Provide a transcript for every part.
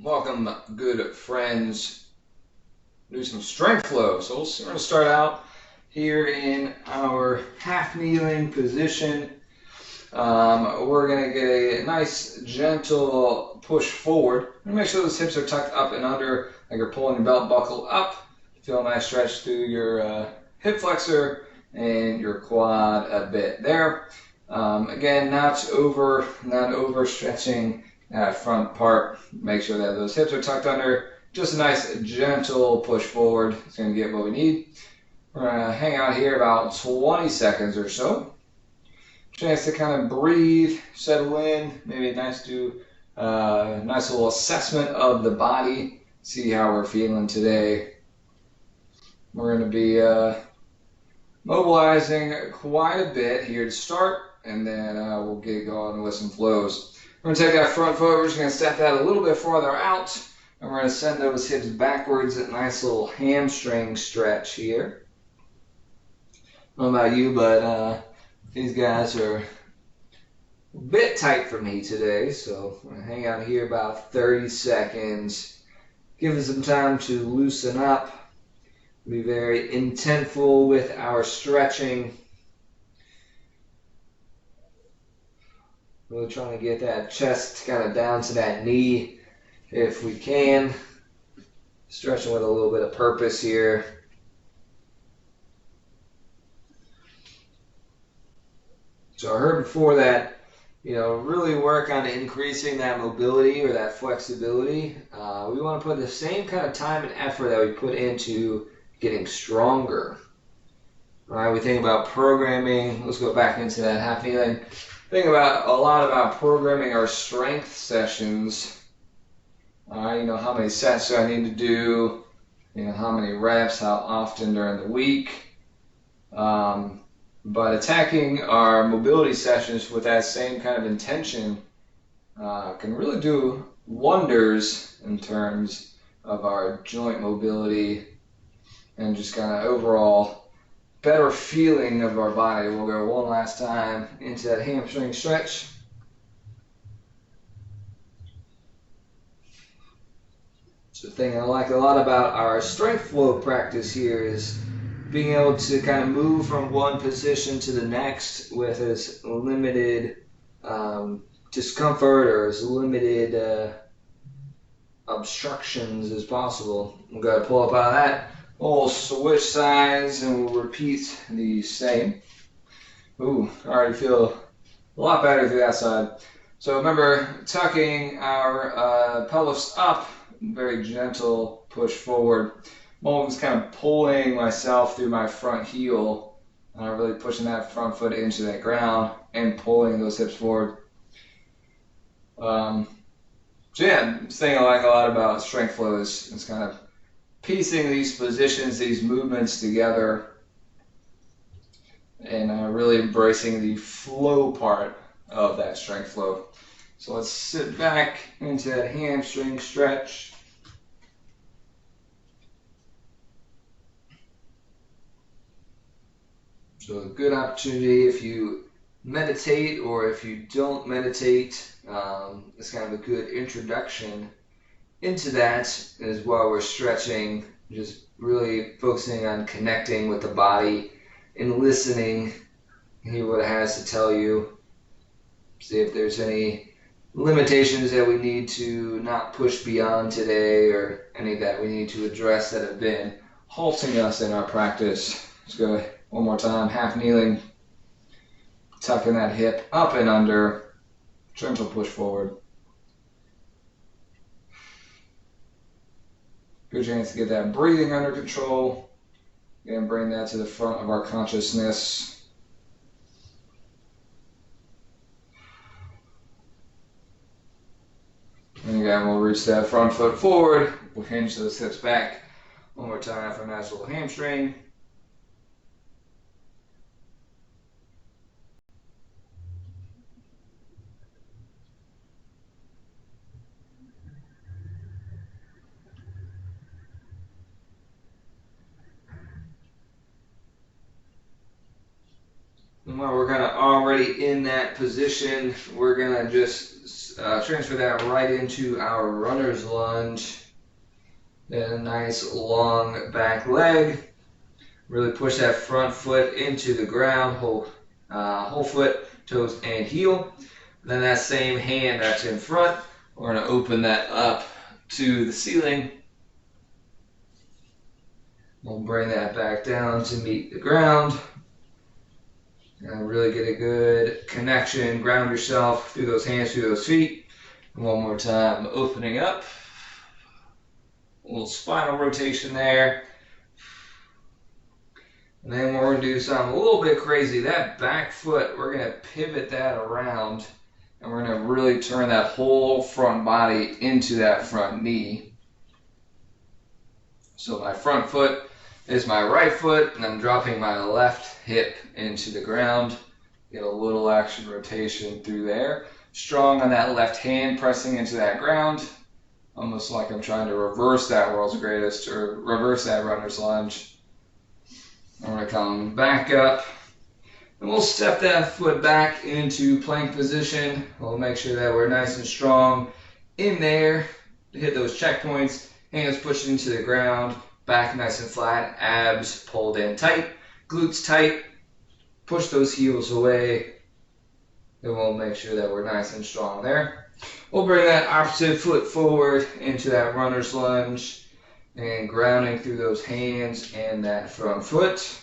Welcome, good friends. Do some strength flow. So we're going to start out here in our half kneeling position. We're going to get a nice gentle push forward. And make sure those hips are tucked up and under, like you're pulling your belt buckle up. Feel a nice stretch through your hip flexor and your quad a bit there. Again, not overstretching that front part. Make sure that those hips are tucked under. Just a nice gentle push forward. It's going to get what we need. We're going to hang out here about 20 seconds or so. Chance to kind of breathe, settle in. Maybe nice to nice little assessment of the body. See how we're feeling today. We're going to be mobilizing quite a bit here to start, and then we'll get going with some flows. We're going to take that front foot, we're just going to step that a little bit farther out, and we're going to send those hips backwards, a nice little hamstring stretch here. I don't know about you, but these guys are a bit tight for me today, so I'm going to hang out here about 30 seconds. Give us some time to loosen up. Be very intentful with our stretching. Really trying to get that chest kind of down to that knee if we can. Stretching with a little bit of purpose here. So I heard before that, really work on increasing that mobility or that flexibility. We want to put the same kind of time and effort that we put into getting stronger. All right, we think about programming. Let's go back into that half kneeling. Think about a lot about programming our strength sessions. How many sets do I need to do? How many reps, how often during the week. But attacking our mobility sessions with that same kind of intention can really do wonders in terms of our joint mobility and just kind of overall better feeling of our body. We'll go one last time into that hamstring stretch. So the thing I like a lot about our strength flow practice here is being able to kind of move from one position to the next with as limited discomfort or as limited obstructions as possible. I'm going to pull up out of that. We'll switch sides and we'll repeat the same. Ooh, I already feel a lot better through that side. So remember, tucking our pelvis up, very gentle push forward. I'm always kind of pulling myself through my front heel, really pushing that front foot into that ground and pulling those hips forward. So yeah, this thing I like a lot about strength flow is kind of piecing these positions, these movements together, and really embracing the flow part of that strength flow. So let's sit back into that hamstring stretch. So a good opportunity if you meditate or if you don't meditate, it's kind of a good introduction into that is while we're stretching, just really focusing on connecting with the body and listening, hear what it has to tell you, see if there's any limitations that we need to not push beyond today or any that we need to address that have been halting us in our practice. Let's go one more time, half kneeling, tucking that hip up and under, gentle push forward. Good chance to get that breathing under control and bring that to the front of our consciousness. And again, we'll reach that front foot forward. We'll hinge those hips back. One more time for a nice little hamstring. And Well, we're kind of already in that position. We're going to just transfer that right into our runner's lunge. Then a nice long back leg. Really push that front foot into the ground, whole foot, toes, and heel. Then that same hand that's in front, we're going to open that up to the ceiling. We'll bring that back down to meet the ground. And really get a good connection. Ground yourself through those hands, through those feet. And one more time, opening up. A little spinal rotation there. And then we're going to do something a little bit crazy. That back foot, we're going to pivot that around. And we're going to really turn that whole front body into that front knee. So my front foot is my right foot, and I'm dropping my left hip into the ground. Get a little action rotation through there. Strong on that left hand, pressing into that ground. Almost like I'm trying to reverse that world's greatest, or reverse that runner's lunge. I'm going to come back up. And we'll step that foot back into plank position. We'll make sure that we're nice and strong in there to hit those checkpoints. Hands pushed into the ground. Back nice and flat, abs pulled in tight, glutes tight, push those heels away, and we'll make sure that we're nice and strong there. We'll bring that opposite foot forward into that runner's lunge and grounding through those hands and that front foot.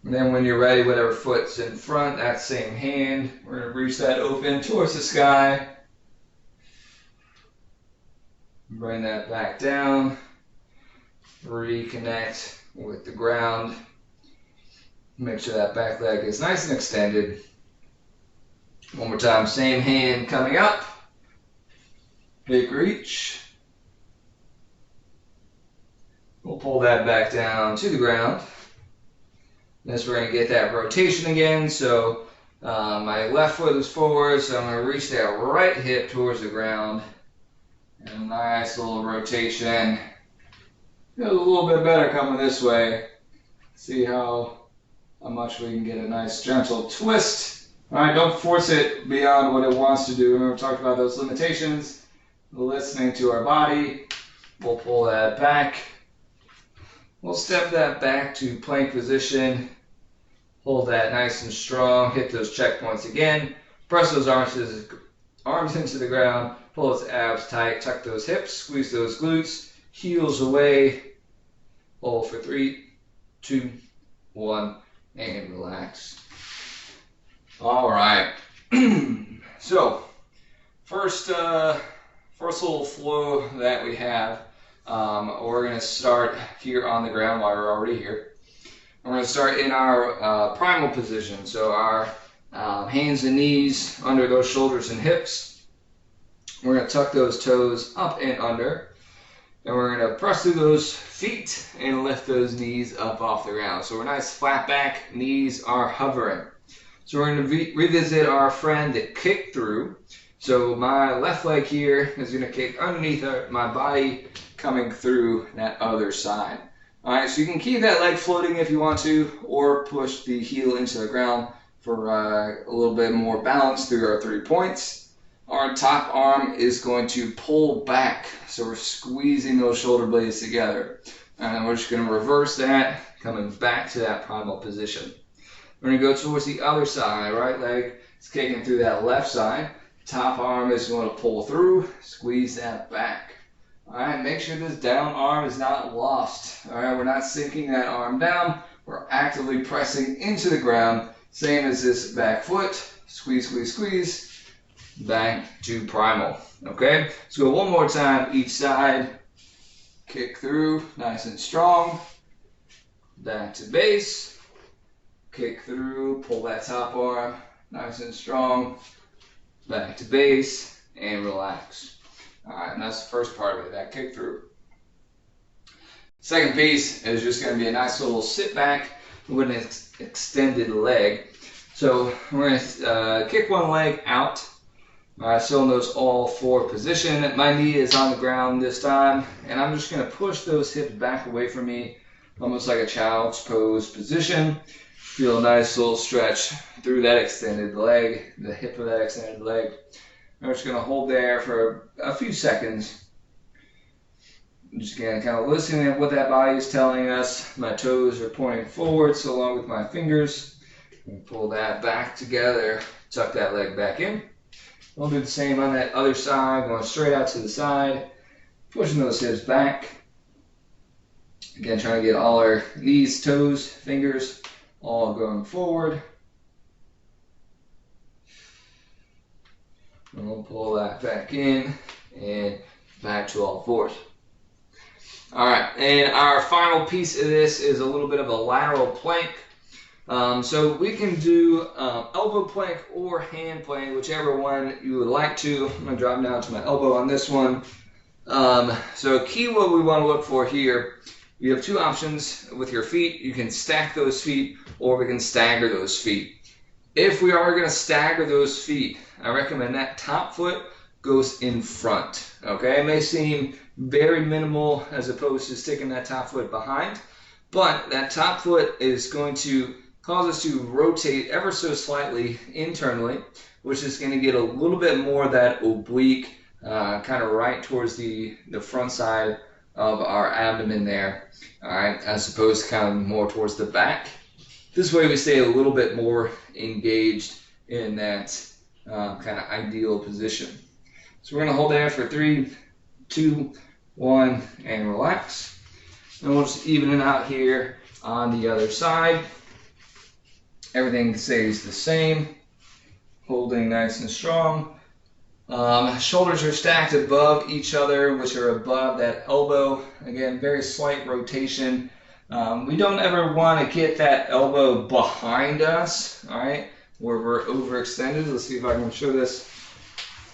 And then when you're ready, whatever foot's in front, that same hand, we're going to reach that open towards the sky. Bring that back down, reconnect with the ground, make sure that back leg is nice and extended. One more time, same hand coming up, big reach. We'll pull that back down to the ground. Next we're going to get that rotation again, so my left foot is forward, so I'm going to reach that right hip towards the ground. And a nice little rotation. Feels a little bit better coming this way. See how much we can get a nice gentle twist. Alright, don't force it beyond what it wants to do. Remember, we talked about those limitations. Listening to our body. We'll pull that back. We'll step that back to plank position. Hold that nice and strong. Hit those checkpoints again. Press those arms into the ground. Pull those abs tight, tuck those hips, squeeze those glutes, heels away. Hold for 3, 2, 1, and relax. All right. So, first little flow that we have, we're going to start here on the ground while we're already here. We're going to start in our primal position. So our hands and knees under those shoulders and hips. We're going to tuck those toes up and under, and we're going to press through those feet and lift those knees up off the ground. So we're nice flat back, knees are hovering. So we're going to revisit our friend that kick through. So my left leg here is going to kick underneath my body, coming through that other side. All right, so you can keep that leg floating if you want to, or push the heel into the ground for a little bit more balance through our 3 points. Our top arm is going to pull back, so we're squeezing those shoulder blades together. And then we're just going to reverse that, coming back to that primal position. We're going to go towards the other side. Right leg is kicking through that left side. Top arm is going to pull through, squeeze that back. All right, make sure this down arm is not lost. All right, we're not sinking that arm down. We're actively pressing into the ground, same as this back foot. Squeeze, squeeze, squeeze. Back to primal. Okay, let's go one more time each side. Kick through, nice and strong. Back to base. Kick through, pull that top arm, nice and strong. Back to base, and relax. Alright, and that's the first part of it, that kick through. Second piece is just going to be a nice little sit back with an extended leg. So we're going to kick one leg out. Still in those all 4 position. My knee is on the ground this time, and I'm just going to push those hips back away from me, almost like a child's pose position. Feel a nice little stretch through that extended leg, the hip of that extended leg. I'm just going to hold there for a few seconds. I'm just again kind of listening to what that body is telling us. My toes are pointing forward, so along with my fingers. Pull that back together, tuck that leg back in. We'll do the same on that other side, going straight out to the side, pushing those hips back. Again, trying to get all our knees, toes, fingers all going forward. And we'll pull that back in and back to all fours. All right, and our final piece of this is a little bit of a lateral plank. So we can do elbow plank or hand plank, whichever one you would like to. I'm going to drop down to my elbow on this one. So key what we want to look for here, you have two options with your feet. You can stack those feet or we can stagger those feet. If we are going to stagger those feet, I recommend that top foot goes in front. Okay, it may seem very minimal as opposed to sticking that top foot behind, but that top foot is going to cause us to rotate ever so slightly internally, which is going to get a little bit more of that oblique, kind of right towards the front side of our abdomen there, all right, as opposed to kind of more towards the back. This way we stay a little bit more engaged in that kind of ideal position. So we're going to hold there for 3, 2, 1, and relax. And we'll just even it out here on the other side. Everything stays the same, holding nice and strong. Shoulders are stacked above each other, which are above that elbow. Again, very slight rotation. We don't ever want to get that elbow behind us, all right, where we're overextended. Let's see if I can show this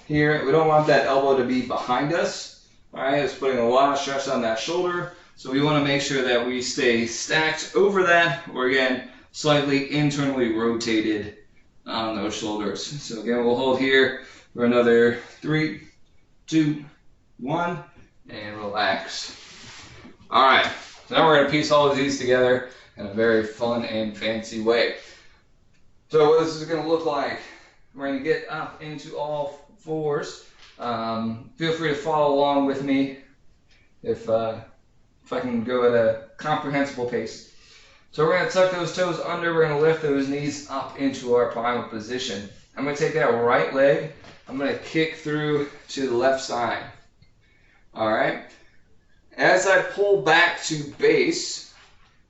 here. We don't want that elbow to be behind us, all right. It's putting a lot of stress on that shoulder. So we want to make sure that we stay stacked over that, or again, slightly internally rotated on those shoulders. So again, we'll hold here for another 3, 2, 1, and relax. All right, so now we're going to piece all of these together in a very fun and fancy way. So what this is going to look like, we're going to get up into all fours. Feel free to follow along with me if I can go at a comprehensible pace. So we're going to tuck those toes under, we're going to lift those knees up into our primal position. I'm going to take that right leg, I'm going to kick through to the left side. All right. As I pull back to base,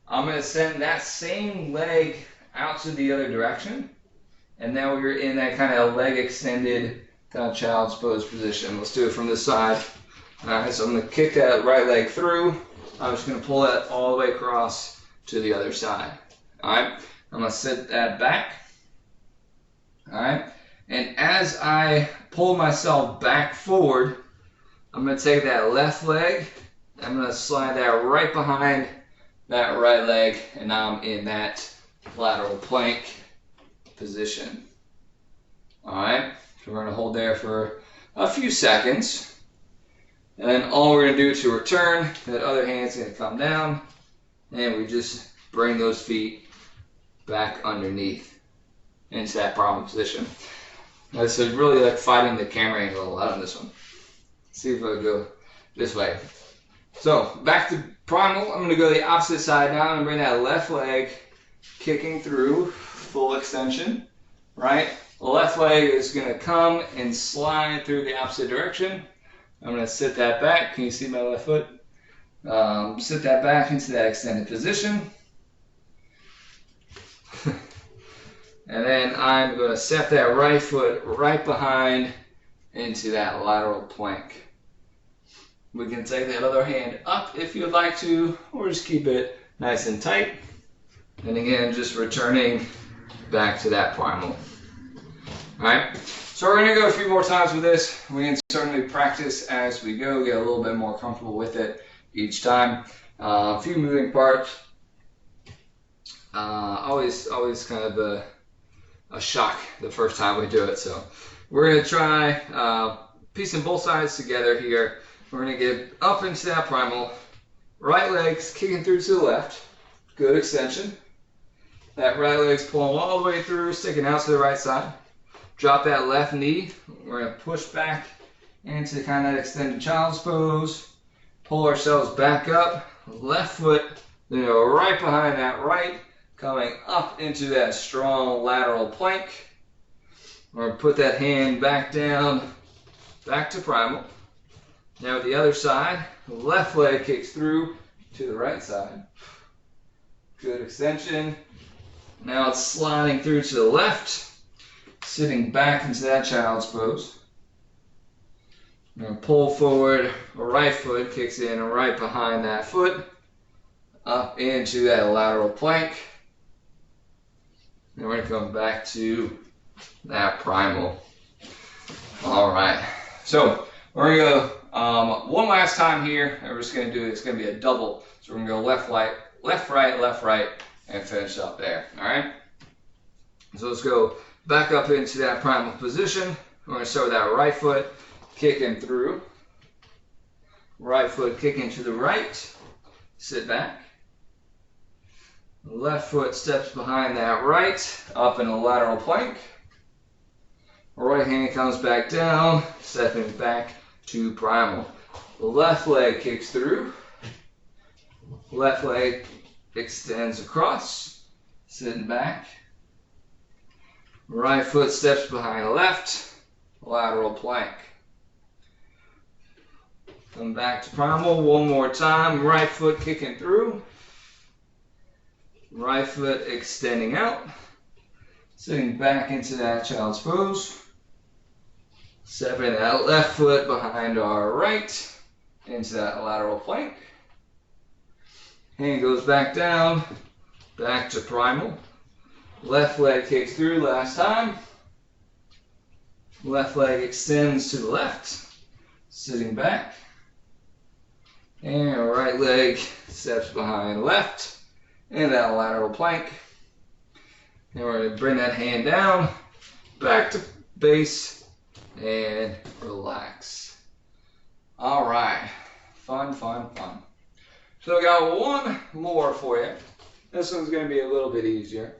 I'm going to send that same leg out to the other direction. And now we're in that kind of leg extended, kind of child's pose position. Let's do it from this side. All right, so I'm going to kick that right leg through. I'm just going to pull that all the way across to the other side. All right, I'm going to sit that back. All right, and as I pull myself back forward, I'm going to take that left leg, I'm going to slide that right behind that right leg, and now I'm in that lateral plank position. All right, so we're going to hold there for a few seconds. And then all we're going to do to return, that other hand's going to come down, and we just bring those feet back underneath into that primal position. This is really like fighting the camera angle a lot on this one. Let's see if I go this way. So back to primal, I'm going to go the opposite side now. I'm going to bring that left leg kicking through, full extension, right? The left leg is going to come and slide through the opposite direction. I'm going to sit that back. Can you see my left foot? Sit that back into that extended position. And then I'm going to set that right foot right behind into that lateral plank. We can take that other hand up if you'd like to, or just keep it nice and tight. And again, just returning back to that primal. All right, so we're going to go a few more times with this. We can certainly practice as we go, get a little bit more comfortable with it each time. A few moving parts. Always kind of a shock the first time we do it. So we're going to try piecing both sides together here. We're going to get up into that primal. Right leg's kicking through to the left. Good extension. That right leg's pulling all the way through, sticking out to the right side. Drop that left knee. We're going to push back into kind of that extended child's pose. Pull ourselves back up. Left foot, right behind that right, coming up into that strong lateral plank. We're going to put that hand back down, back to primal. Now the other side, left leg kicks through to the right side. Good extension. Now it's sliding through to the left, sitting back into that child's pose. I'm going to pull forward, a right foot kicks in right behind that foot, up into that lateral plank. And we're going to come back to that primal. All right, so we're going to go one last time here, and we're just going to do it. It's going to be a double. So we're going to go left, right, and finish up there. All right. So let's go back up into that primal position. We're going to start with that right foot kicking through. Right foot kicking to the right. Sit back. Left foot steps behind that right, up in a lateral plank. Right hand comes back down, stepping back to primal. The left leg kicks through. Left leg extends across, sitting back. Right foot steps behind left, lateral plank. Come back to primal one more time. Right foot kicking through. Right foot extending out. Sitting back into that child's pose. Stepping that left foot behind our right into that lateral plank. Hand goes back down, back to primal. Left leg kicks through last time. Left leg extends to the left, sitting back. And right leg steps behind left in that lateral plank. And we're going to bring that hand down, back to base, and relax. All right, fun. So I got one more for you. This one's going to be a little bit easier.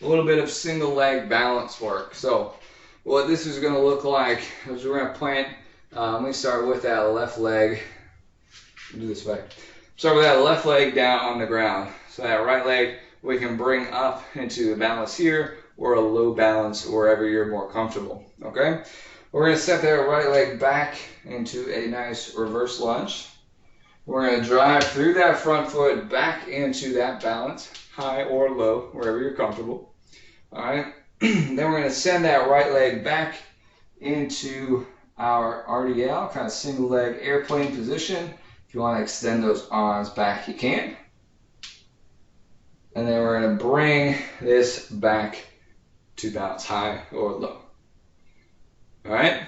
A little bit of single leg balance work. So what this is going to look like is we're going to plant, let me start with that left leg. Do this way. Start with that left leg down on the ground. So that right leg we can bring up into the balance here or a low balance wherever you're more comfortable. Okay? We're going to step that right leg back into a nice reverse lunge. We're going to drive through that front foot back into that balance, high or low, wherever you're comfortable. All right? Then we're going to send that right leg back into our RDL, kind of single leg airplane position. If you want to extend those arms back, you can. And then we're going to bring this back to balance, high or low. All right?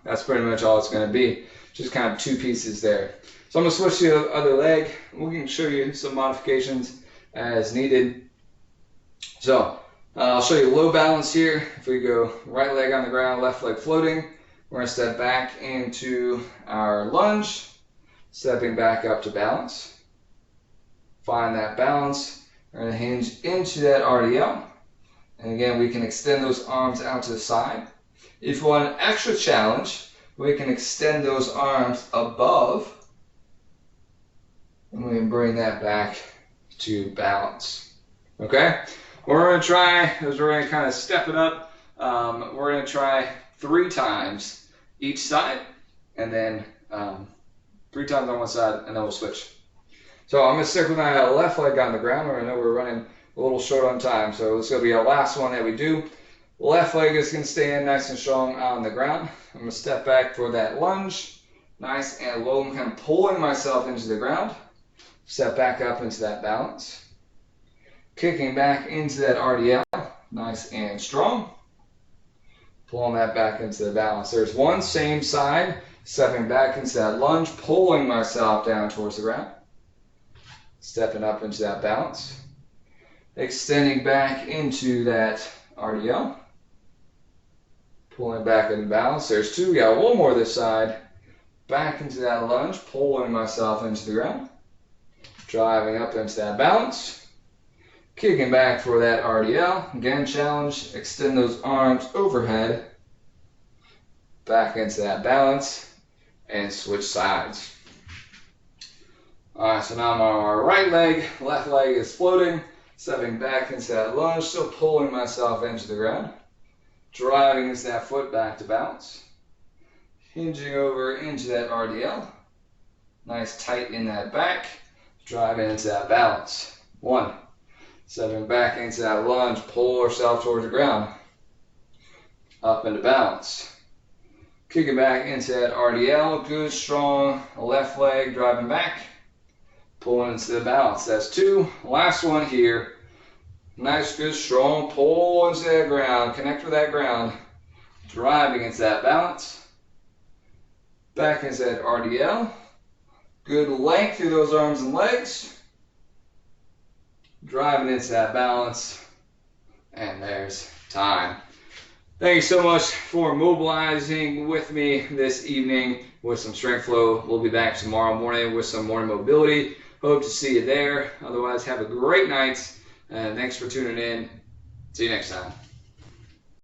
That's pretty much all it's going to be. Just kind of two pieces there. So I'm going to switch to the other leg. We can show you some modifications as needed. So I'll show you low balance here. If we go right leg on the ground, left leg floating, we're going to step back into our lunge, stepping back up to balance. Find that balance. We're going to hinge into that RDL. And again, we can extend those arms out to the side. If you want an extra challenge, we can extend those arms above. And we can bring that back to balance. Okay? What we're going to try is we're going to kind of step it up. We're going to try 3 times each side. And then 3 times on one side, and then we'll switch. So I'm going to stick with my left leg on the ground. I know we're running a little short on time, so this is going to be our last one that we do. Left leg is going to stand nice and strong on the ground. I'm going to step back for that lunge. Nice and low. I'm kind of pulling myself into the ground. Step back up into that balance. Kicking back into that RDL. Nice and strong. Pulling that back into the balance. There's one same side. Stepping back into that lunge. Pulling myself down towards the ground. Stepping up into that balance. Extending back into that RDL. Pulling back into balance. There's 2. We got one more this side. Back into that lunge. Pulling myself into the ground. Driving up into that balance. Kicking back for that RDL. Again, challenge, extend those arms overhead. Back into that balance and switch sides. All right, so now I'm on our right leg, left leg is floating, stepping back into that lunge, still pulling myself into the ground, driving into that foot back to balance, hinging over into that RDL, nice tight in that back, driving into that balance. 1, stepping back into that lunge, pull yourself towards the ground, up into balance. Kicking back into that RDL, good strong left leg driving back, pulling into the balance. That's 2. Last one here. Nice, good, strong pull into that ground. Connect with that ground. Driving into that balance. Back into that RDL. Good length through those arms and legs. Driving into that balance. And there's time. Thank you so much for mobilizing with me this evening with some strength flow. We'll be back tomorrow morning with some morning mobility. Hope to see you there. Otherwise, have a great night. Thanks for tuning in. See you next time.